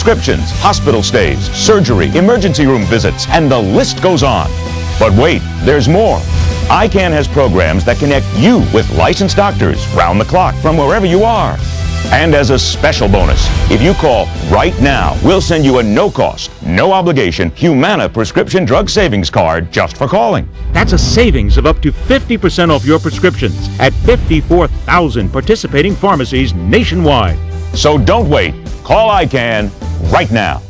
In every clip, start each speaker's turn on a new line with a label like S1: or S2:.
S1: prescriptions, hospital stays, surgery, emergency room visits, and the list goes on. But wait, there's more. ICANN has programs that connect you with licensed doctors round the clock from wherever you are. And as a special bonus, if you call right now, we'll send you a no-cost, no-obligation Humana prescription drug savings card just for calling.
S2: That's a savings of up to 50% off your prescriptions at 54,000 participating pharmacies nationwide.
S1: So don't wait. Call ICANN right now.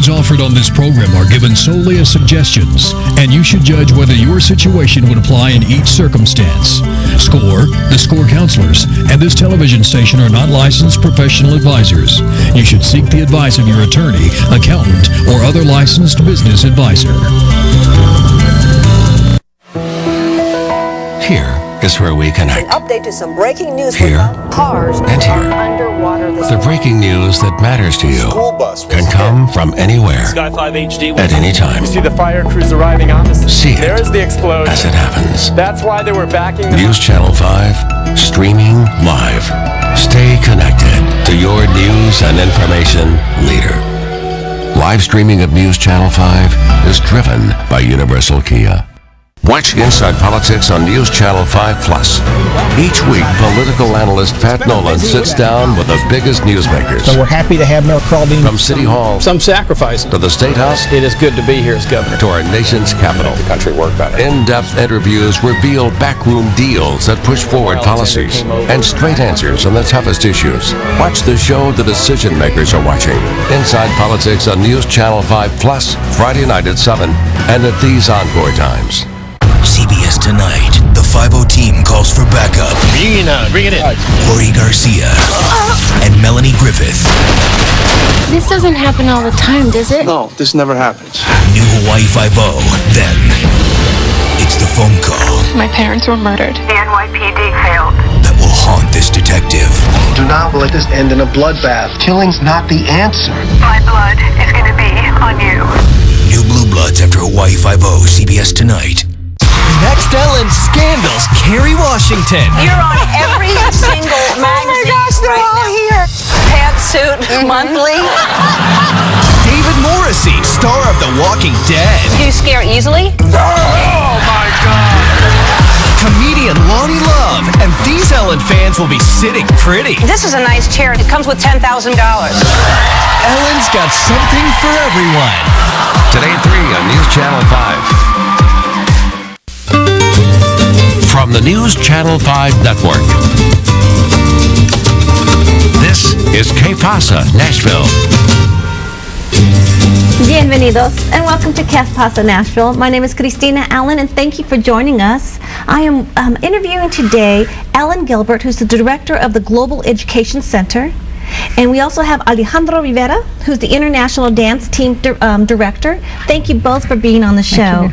S3: Offered on this program are given solely as suggestions, and you should judge whether your situation would apply in each circumstance. SCORE, the SCORE counselors, and this television station are not licensed professional advisors. You should seek the advice of your attorney, accountant, or other licensed business advisor. Here is where we connect.
S4: An update to some breaking news.
S3: Here
S4: cars
S3: and here.
S4: Underwater this
S3: The breaking news that matters to you can come from anywhere,
S5: Sky 5 HD
S3: at any time.
S6: You see the fire crews arriving opposite.
S3: See it
S6: There's the explosion.
S3: as it happens.
S6: That's why they were backing
S3: News Channel 5, streaming live. Stay connected to your news and information leader. Live streaming of News Channel 5 is driven by Universal Kia. Watch Inside Politics on News Channel 5 Plus. Each week, political analyst Pat Nolan sits down with the biggest newsmakers.
S7: So we're happy to have Mayor Crowley.
S3: From City Hall,
S7: Some sacrifice
S3: to the State House,
S7: It is good to be here as governor.
S3: to our nation's capital.
S7: The country work better.
S3: In-depth interviews reveal backroom deals that push forward policies and straight answers on the toughest issues. Watch the show the decision makers are watching. Inside Politics on News Channel 5 Plus, Friday night at 7 and at these encore times.
S8: CBS Tonight, the 5-0 team calls for backup.
S7: Bring it in.
S8: Jorge Garcia and Melanie Griffith.
S9: This doesn't happen all the time, does it?
S10: No, this never happens.
S8: New Hawaii 5-0. Then, it's the phone call.
S9: My parents were murdered.
S11: The NYPD failed.
S8: That will haunt this detective.
S10: Do not let this end in a bloodbath. Killing's not the answer.
S11: My blood is going to be on you.
S8: New Blue Bloods after Hawaii 5-0, CBS Tonight.
S12: Next Ellen Scandals, Kerry Washington.
S4: You're on every single magazine. Oh my gosh, they're all here. Pantsuit Monthly.
S12: David Morrissey, star of The Walking Dead.
S4: Do you scare easily?
S12: Oh my God. Comedian Lonnie Love, and these Ellen fans will be sitting pretty.
S4: This is a nice chair. It comes with $10,000.
S12: Ellen's got something for everyone.
S3: Today at 3 on News Channel 5. From the News Channel 5 Network, this is Pasa, Nashville.
S13: Bienvenidos and welcome to Pasa, Nashville. My name is Christina Allen and thank you for joining us. I am interviewing today Ellen Gilbert, who's the director of the Global Education Center. And we also have Alejandro Rivera, who's the International Dance Team Director. Thank you both for being on the show.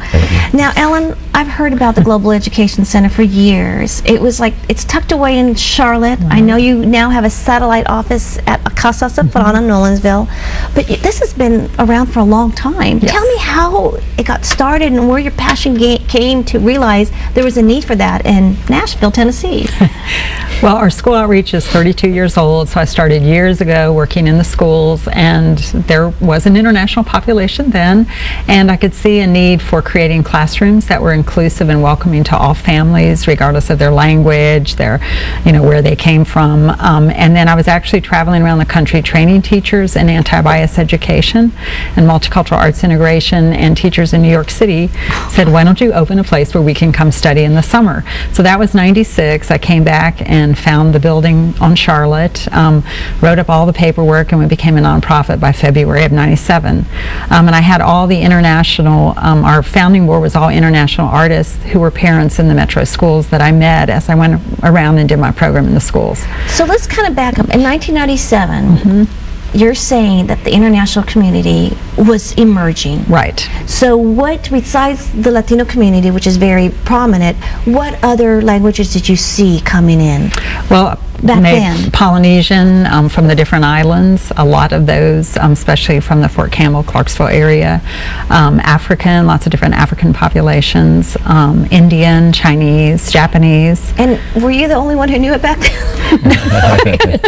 S13: Now, Ellen, I've heard about the Global Education Center for years. It was like, it's tucked away in Charlotte. I know you now have a satellite office at Casa Safrana, Nolensville. But this has been around for a long time.
S14: Yes.
S13: Tell me how it got started and where your passion came to realize there was a need for that in Nashville, Tennessee.
S14: Well, our school outreach is 32 years old, so I started years ago working in the schools, and there was an international population then, and I could see a need for creating classrooms that were inclusive and welcoming to all families, regardless of their language, their, where they came from. And then I was actually traveling around the country training teachers in anti-bias education and multicultural arts integration, and teachers in New York City said, why don't you open a place where we can come study in the summer? So that was 96. I came back and found the building on Charlotte, wrote up all the paperwork, and we became a nonprofit by February of 97. And I had all the international, our founding board was all international artists who were parents in the metro schools that I met as I went around and did my program in the schools.
S13: So let's kind of back up. In 1997, you're saying that the international community was emerging.
S14: Right.
S13: So what, besides the Latino community, which is very prominent, what other languages did you see coming in?
S14: Well,
S13: back then?
S14: Polynesian from the different islands, a lot of those, especially from the Fort Campbell, Clarksville area. African, lots of different African populations. Indian, Chinese, Japanese.
S13: And were you the only one who knew it back then?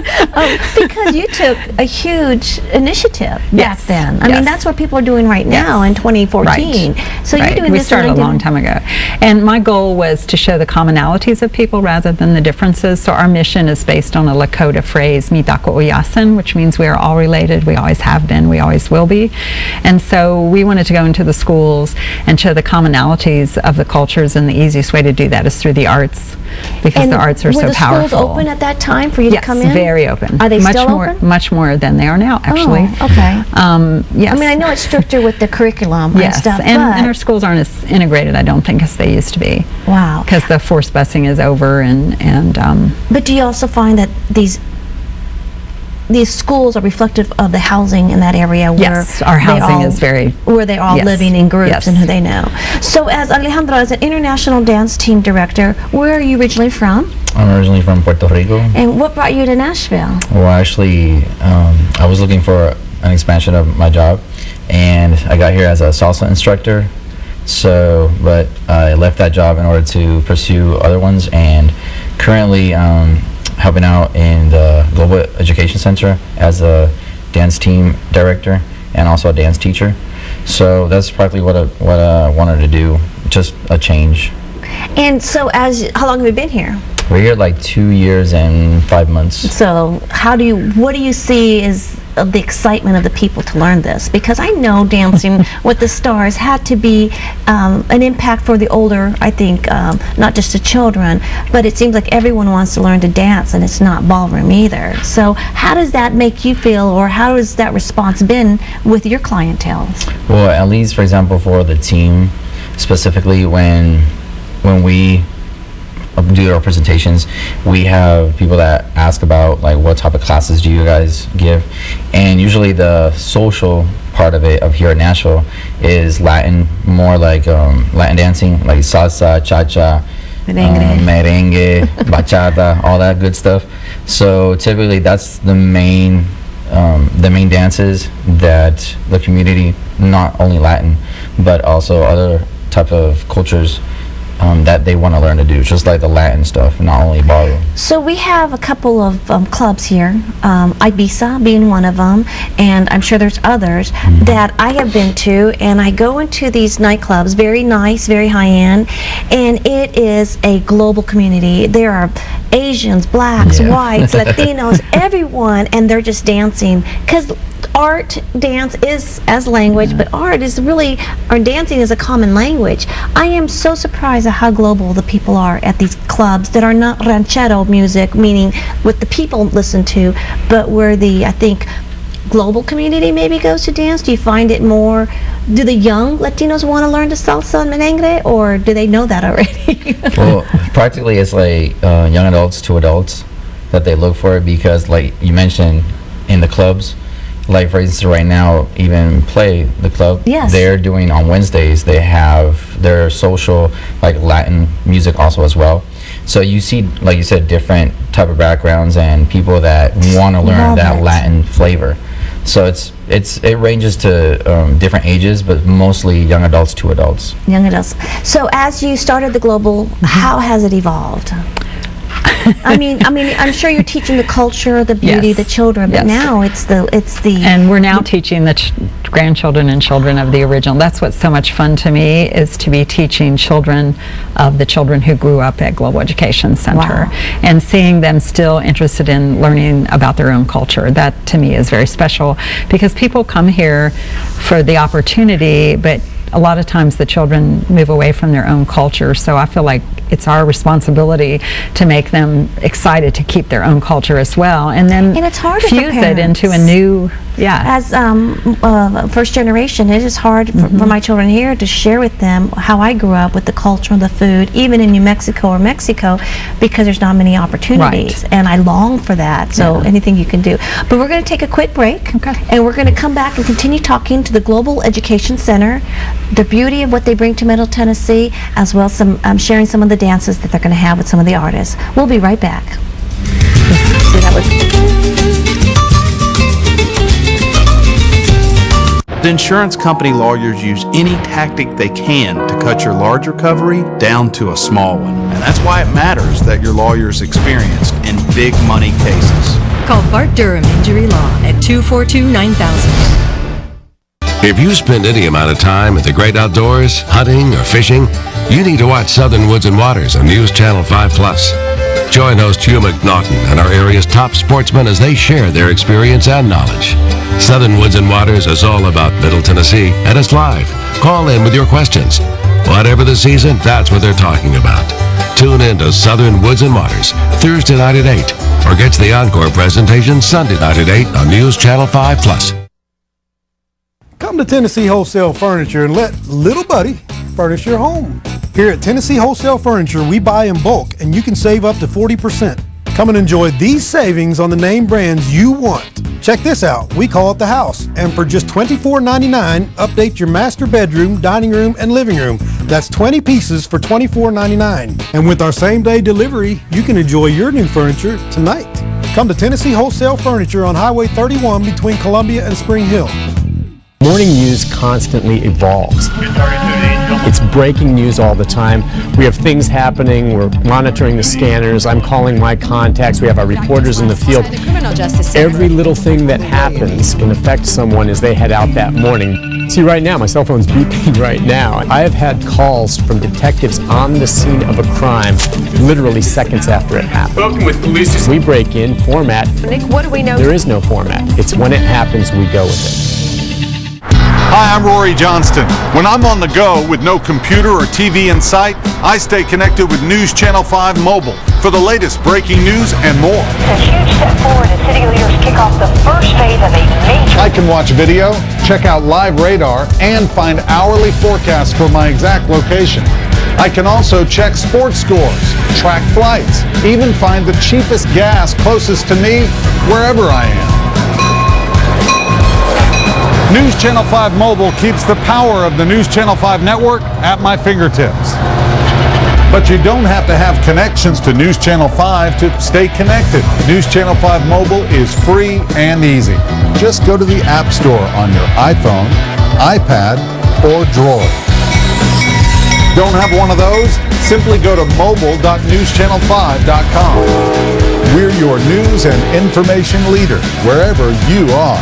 S13: Because you took a huge initiative back then. I mean, that's what people are doing right now in 2014.
S14: Right.
S13: So you're doing
S14: we
S13: this.
S14: Started a long time ago. And my goal was to show the commonalities of people rather than the differences. So our mission is based on a Lakota phrase, Mitako Oyasin, which means we are all related, we always have been, we always will be. And so we wanted to go into the schools and show the commonalities of the cultures, and the easiest way to do that is through the arts, because the arts are so powerful.
S13: Were the schools open at that time for you to come in?
S14: Yes, very open.
S13: Are they still
S14: open? Much more than they are now, actually.
S13: Oh, okay.
S14: Yes.
S13: I mean, I know it's stricter with the curriculum and stuff,
S14: and our schools aren't as integrated, I don't think, as they used to be.
S13: Wow.
S14: Because the forced busing is over, and
S13: but do you also find that these schools are reflective of the housing in that area? Where
S14: yes, our housing is very...
S13: Where they're all living in groups and who they know. So as Alejandro, as an international dance team director, where are you originally from?
S5: I'm originally from Puerto Rico.
S13: And what brought you to Nashville?
S5: Well, actually, I was looking for an expansion of my job, and I got here as a salsa instructor. So, but I left that job in order to pursue other ones, and currently helping out in the Global Education Center as a dance team director and also a dance teacher. So that's practically what I wanted to do, just a change.
S13: And so how long have you been here?
S5: We're here like 2 years and 5 months.
S13: So what do you see as the excitement of the people to learn this? Because I know Dancing with the Stars had to be an impact for the older, I think, not just the children, but it seems like everyone wants to learn to dance, and it's not ballroom either. So how does that make you feel, or how has that response been with your clientele?
S5: Well, at least, for example, for the team, specifically when we do our presentations, we have people that ask about like what type of classes do you guys give, and usually the social part of it here in Nashville is Latin, more like Latin dancing, like salsa, cha-cha, merengue, bachata, all that good stuff. So typically that's the main dances that the community, not only Latin but also other type of cultures, that they want to learn to do, just like the Latin stuff, not only ballroom.
S13: So we have a couple of clubs here, Ibiza being one of them, and I'm sure there's others that I have been to, and I go into these nightclubs, very nice, very high-end, and it is a global community. There are Asians, blacks, whites, Latinos, everyone, and they're just dancing, because art, dance is as language, but art is really, or dancing is a common language. I am so surprised at how global the people are at these clubs that are not ranchero music, meaning what the people listen to, but where the, I think, global community maybe goes to dance. Do you find it more, do the young Latinos want to learn the salsa and merengue, or do they know that already?
S5: Well, practically it's like young adults to adults that they look for, because like you mentioned in the clubs, like for instance right now, even Play the Club, they're doing on Wednesdays, they have their social like Latin music also as well. So you see, like you said, different type of backgrounds and people that want to learn that Latin flavor. So it ranges to different ages, but mostly young adults to adults.
S13: Young adults. So as you started the Global, how has it evolved? I mean, I'm sure you're teaching the culture, the beauty, the children, but now it's the.
S14: And we're now teaching the grandchildren and children of the original. That's what's so much fun to me, is to be teaching children of the children who grew up at Global Education Center, and seeing them still interested in learning about their own culture. That to me is very special, because people come here for the opportunity, but a lot of times the children move away from their own culture, so I feel like it's our responsibility to make them excited to keep their own culture as well, and then
S13: it's hard
S14: fuse it into a new Yeah.
S13: As first generation, it is hard for my children here to share with them how I grew up with the culture and the food, even in New Mexico or Mexico, because there's not many opportunities.
S14: Right.
S13: And I long for that. So anything you can do. But we're going to take a quick break.
S14: Okay.
S13: And we're going to come back and continue talking to the Global Education Center, the beauty of what they bring to Middle Tennessee, as well as some sharing some of the dances that they're going to have with some of the artists. We'll be right back.
S15: The insurance company lawyers use any tactic they can to cut your large recovery down to a small one. And that's why it matters that your lawyer's experienced in big money cases.
S16: Call Bart Durham Injury Law at 242-9000.
S3: If you spend any amount of time in the great outdoors, hunting or fishing, you need to watch Southern Woods and Waters on News Channel 5 Plus. Join host Hugh McNaughton and our area's top sportsmen as they share their experience and knowledge. Southern Woods and Waters is all about Middle Tennessee, and it's live. Call in with your questions. Whatever the season, that's what they're talking about. Tune in to Southern Woods and Waters Thursday night at 8, or catch the encore presentation Sunday night at 8 on News Channel 5 Plus.
S17: Come to Tennessee Wholesale Furniture and let little buddy furnish your home. Here at Tennessee Wholesale Furniture, we buy in bulk, and you can save up to 40%. Come and enjoy these savings on the name brands you want. Check this out. We call it the house. And for just $24.99, update your master bedroom, dining room, and living room. That's 20 pieces for $24.99. And with our same-day delivery, you can enjoy your new furniture tonight. Come to Tennessee Wholesale Furniture on Highway 31 between Columbia and Spring Hill.
S6: Morning news constantly evolves. It's breaking news all the time. We have things happening. We're monitoring the scanners. I'm calling my contacts. We have our reporters in the field. Every little thing that happens can affect someone as they head out that morning. See, right now, my cell phone's beeping right now. I have had calls from detectives on the scene of a crime literally seconds after it happened.
S15: Spoken with police.
S6: We break in, format.
S4: Nick, what do we know?
S6: There is no format. It's when it happens, we go with it.
S18: Hi, I'm Rory Johnston. When I'm on the go with no computer or TV in sight, I stay connected with News Channel 5 Mobile for the latest breaking news and more.
S11: It's a huge step forward as city leaders kick off the first phase of a major...
S18: I can watch video, check out live radar, and find hourly forecasts for my exact location. I can also check sports scores, track flights, even find the cheapest gas closest to me wherever I am. News Channel 5 Mobile keeps the power of the News Channel 5 network at my fingertips. But you don't have to have connections to News Channel 5 to stay connected. News Channel 5 Mobile is free and easy. Just go to the App Store on your iPhone, iPad, or Droid. Don't have one of those? Simply go to mobile.newschannel5.com. We're your news and information leader wherever you are.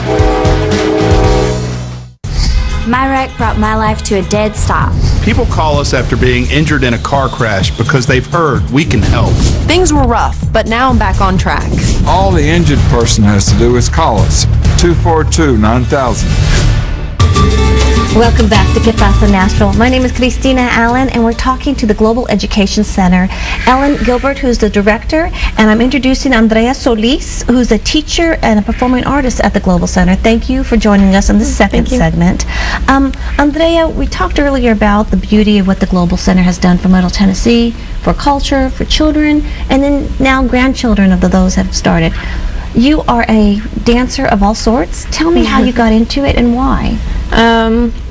S19: My wreck brought my life to a dead stop.
S15: People call us after being injured in a car crash because they've heard we can help.
S4: Things were rough, but now I'm back on track.
S20: All the injured person has to do is call us. 242-9000.
S13: Welcome back to Pasa Nashville. My name is Cristina Allen, and we're talking to the Global Education Center. Ellen Gilbert, who's the director, and I'm introducing Andrea Solis, who's a teacher and a performing artist at the Global Center. Thank you for joining us in this second segment. Andrea, we talked earlier about the beauty of what the Global Center has done for Middle Tennessee, for culture, for children, and then now grandchildren of those have started. You are a dancer of all sorts. Tell me how you got into it and why.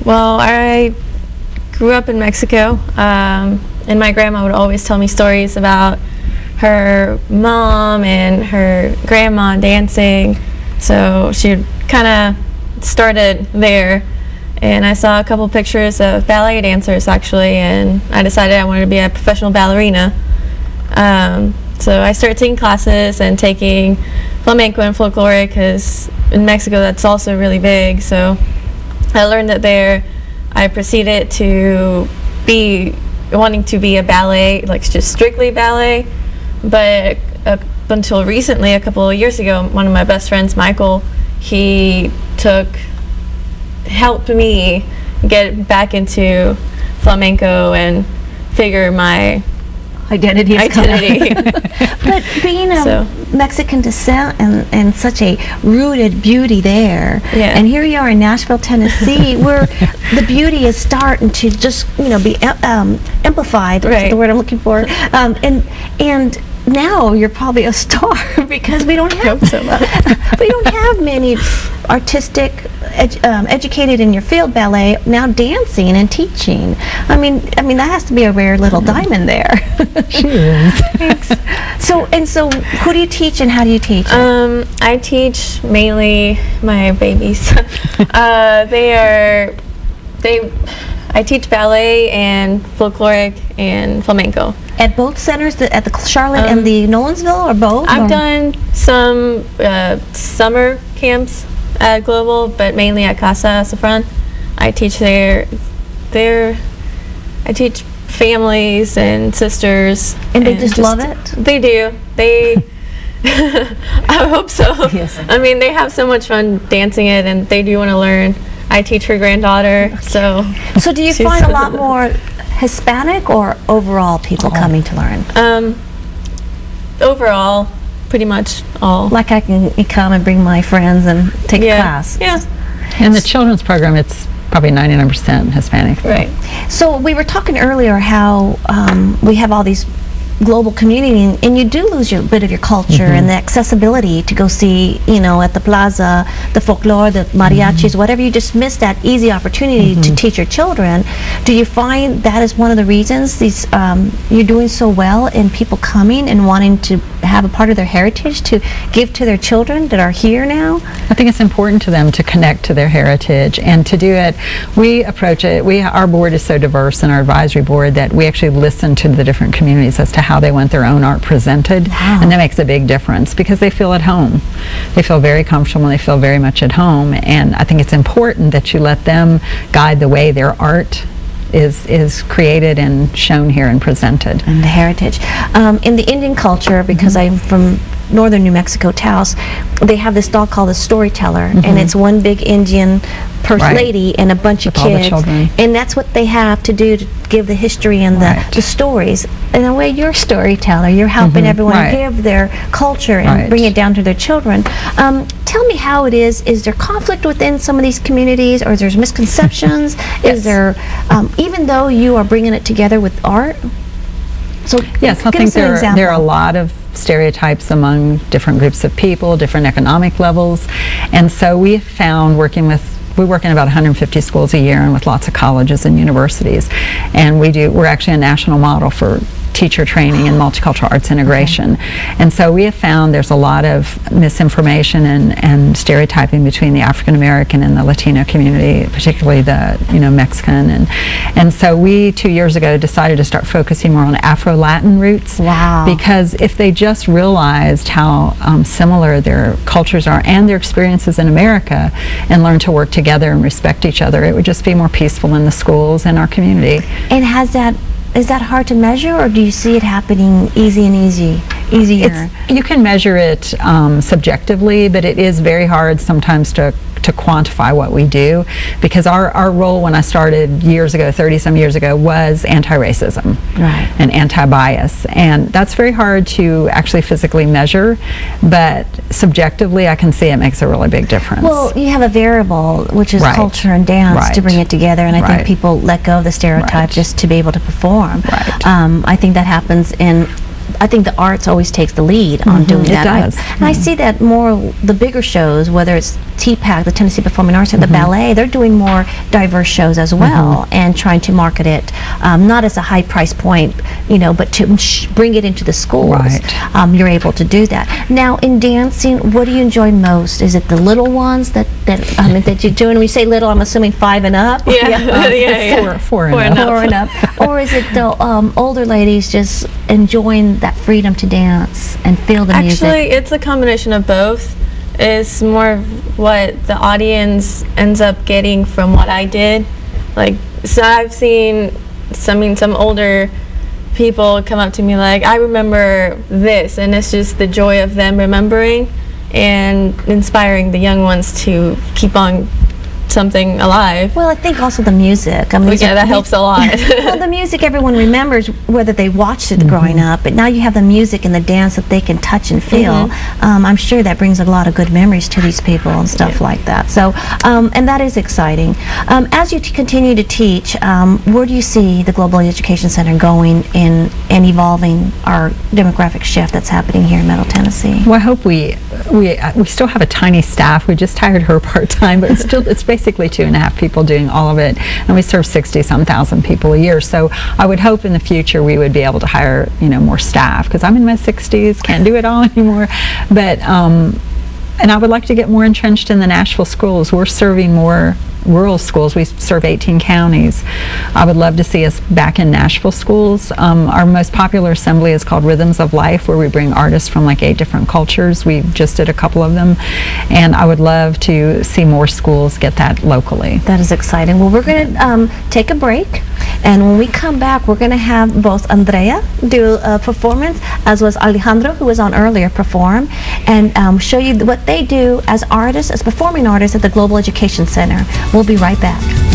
S21: Well, I grew up in Mexico, and my grandma would always tell me stories about her mom and her grandma dancing. So she kind of started there, and I saw a couple pictures of ballet dancers actually, and I decided I wanted to be a professional ballerina. So I started taking classes and taking flamenco and folklore because in Mexico that's also really big. So I learned that there. I proceeded to be wanting to be a ballet, like just strictly ballet. But up until recently, a couple of years ago, one of my best friends, Michael, he helped me get back into flamenco and figure my
S13: Identity is
S21: Identity.
S13: But being of Mexican descent and such a rooted beauty there, and here you are in Nashville, Tennessee, where the beauty is starting to just be amplified. That's the word I'm looking for. And now you're probably a star because we don't have we don't have many artistic educated in your field, ballet, now dancing and teaching. I mean that has to be a rare little diamond there.
S14: She is.
S13: Thanks. So who do you teach and how do you teach?
S21: I teach mainly my babies. I teach ballet and folkloric and flamenco.
S13: At both centers, at the Charlotte and the Nolensville, or both?
S21: I've done some summer camps at Global, but mainly at Casa Safran. I teach there. I teach families and sisters.
S13: And they just love it?
S21: They do. They, I hope so.
S13: Yes.
S21: I mean, they have so much fun dancing it, and they do want to learn. I teach her granddaughter, so.
S13: So do you find a lot more Hispanic or overall people coming to learn?
S21: Overall, pretty much all.
S13: Like I can come and bring my friends and take a class.
S21: Yeah.
S14: In the children's program, it's probably 99% Hispanic.
S21: Right.
S13: So we were talking earlier how we have all these global community, and you do lose a bit of your culture and the accessibility to go see, at the plaza, the folklore, the mariachis, whatever. You just miss that easy opportunity to teach your children. Do you find that is one of the reasons you're doing so well in people coming and wanting to have a part of their heritage to give to their children that are here now?
S14: I think it's important to them to connect to their heritage, and to do it, we approach it, our board is so diverse in our advisory board that we actually listen to the different communities as to how they want their own art presented.
S13: Wow.
S14: And that makes a big difference because they feel at home. They feel very comfortable and they feel very much at home, and I think it's important that you let them guide the way their art is created and shown here and presented.
S13: And the heritage. In the Indian culture, because I'm from northern New Mexico, Taos, they have this dog called the storyteller, and it's one big Indian lady and a bunch
S14: With
S13: of
S14: all the
S13: kids,
S14: children.
S13: and that's what they have to do to give the history and the stories. In a way, you're a storyteller. You're helping everyone give their culture and bring it down to their children. Tell me how it is. Is there conflict within some of these communities, or is there misconceptions? Is there, even though you are bringing it together with art? So
S14: yes, I think there are a lot of stereotypes among different groups of people, different economic levels, and so we found we work in about 150 schools a year and with lots of colleges and universities, and we're actually a national model for teacher training and multicultural arts integration. And so we have found there's a lot of misinformation and stereotyping between the African American and the Latino community, particularly the Mexican, and so we 2 years ago decided to start focusing more on Afro-Latin roots.
S13: Wow.
S14: Because if they just realized how similar their cultures are and their experiences in America, and learn to work together and respect each other, it would just be more peaceful in the schools and our community.
S13: And is that hard to measure, or do you see it happening easier?
S14: You can measure it subjectively, but it is very hard sometimes to quantify what we do, because our role when I started years ago, 30-some years ago, was anti-racism and anti-bias, and that's very hard to actually physically measure, but subjectively I can see it makes a really big difference.
S13: Well, you have a variable, which is culture and dance, to bring it together, and I think people let go of the stereotype just to be able to perform. I think that happens I think the arts always takes the lead on doing that.
S14: It does.
S13: And I see that more, the bigger shows, whether it's TPAC, the Tennessee Performing Arts, or the ballet, they're doing more diverse shows as well, and trying to market it, not as a high price point, but to bring it into the schools. You're able to do that. Now, in dancing, what do you enjoy most? Is it the little ones that you do? And when you say little, I'm assuming 5 and up?
S14: Four and up.
S13: Or is it the older ladies just enjoying that freedom to dance and feel the music?
S21: Actually, it's a combination of both. It's more of what the audience ends up getting from what I did. So I've seen some older people come up to me like, I remember this, and it's just the joy of them remembering and inspiring the young ones to keep on something alive.
S13: Well, I think also the music. I mean,
S21: yeah, that helps a lot.
S13: Well, the music everyone remembers whether they watched it growing up, but now you have the music and the dance that they can touch and feel. I'm sure that brings a lot of good memories to these people and stuff like that. So, and that is exciting. As you continue to teach, where do you see the Global Education Center going in and evolving our demographic shift that's happening here in Middle Tennessee?
S14: Well, I hope we still have a tiny staff. We just hired her part-time, but it's basically 2.5 people doing all of it, and we serve 60-some thousand people a year. So I would hope in the future we would be able to hire more staff, because I'm in my 60s, can't do it all anymore. But and I would like to get more entrenched in the Nashville schools. We're serving more rural schools. We serve 18 counties. I would love to see us back in Nashville schools. Our most popular assembly is called Rhythms of Life, where we bring artists from like 8 different cultures. We just did a couple of them, and I would love to see more schools get that locally.
S13: That is exciting. Well, we're going to take a break, and when we come back, we're going to have both Andrea do a performance, as well as Alejandro, who was on earlier, perform, and show you what they do as artists, as performing artists at the Global Education Center. We'll be right back.